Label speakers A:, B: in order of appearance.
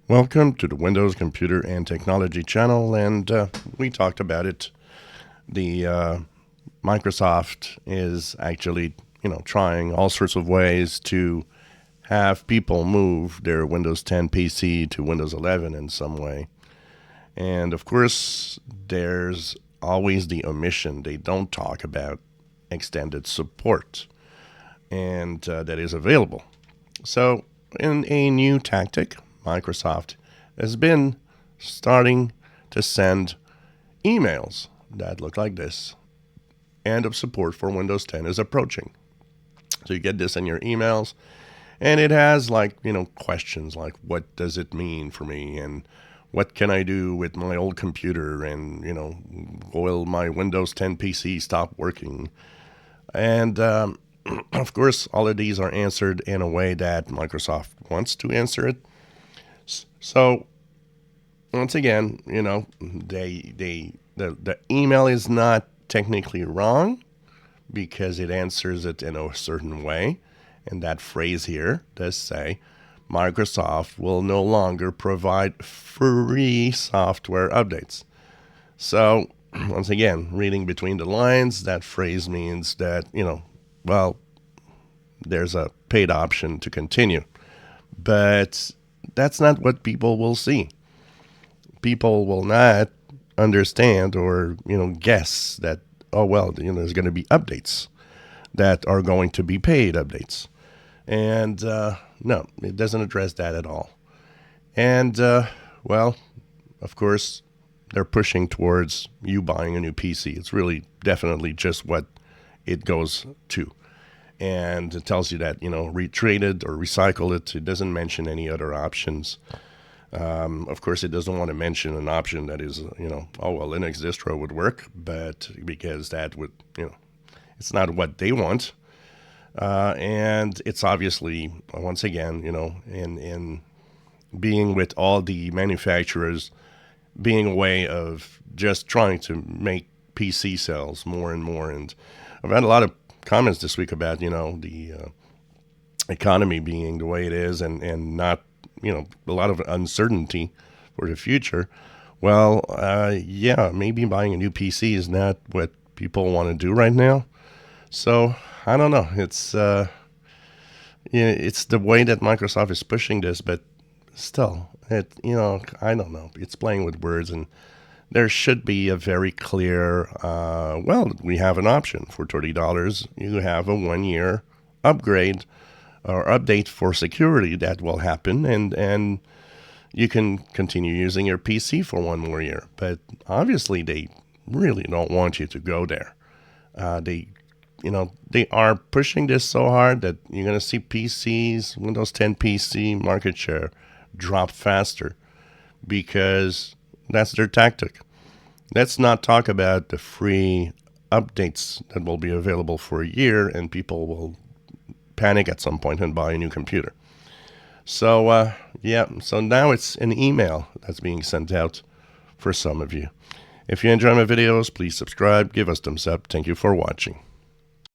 A: Welcome to the Windows Computer and Technology channel, and we talked about it. The Microsoft is actually, trying all sorts of ways to have people move their Windows 10 PC to Windows 11 in some way. And of course, there's always the omission. They don't talk about extended support, and that is available. So, in a new tactic, Microsoft has been starting to send emails that look like this. End of support for Windows 10 is approaching. So you get this in your emails, and it has questions like, what does it mean for me? And what can I do with my old computer? And, will my Windows 10 PC stop working? And of course, all of these are answered in a way that Microsoft wants to answer it. So once again, the email is not technically wrong because it answers it in a certain way. And that phrase here does say Microsoft will no longer provide free software updates. So once again, reading between the lines, that phrase means that, there's a paid option to continue. But that's not what people will see. People will not understand or, guess that, there's going to be updates that are going to be paid updates. And no, it doesn't address that at all. And, of course, they're pushing towards you buying a new PC. It's really definitely just what it goes to. And it tells you that, retrade it or recycle it. It doesn't mention any other options. Of course, it doesn't want to mention an option that is, Linux distro would work, but because that would, it's not what they want. And it's obviously, once again, in being with all the manufacturers, being a way of just trying to make PC sales more and more. And I've had a lot of comments this week about, the economy being the way it is and not, a lot of uncertainty for the future. Well, maybe buying a new PC is not what people want to do right now. So I don't know. It's it's the way that Microsoft is pushing this, but still, I don't know. It's playing with words, and there should be a very clear, we have an option for $30. You have a 1-year upgrade or update for security that will happen, and you can continue using your PC for 1 more year. But obviously, they really don't want you to go there. They are pushing this so hard that you're going to see PCs, Windows 10 PC market share drop faster because that's their tactic. Let's not talk about the free updates that will be available for a year and people will panic at some point and buy a new computer. So, so now it's an email that's being sent out for some of you. If you enjoy my videos, please subscribe, give us thumbs up. Thank you for watching.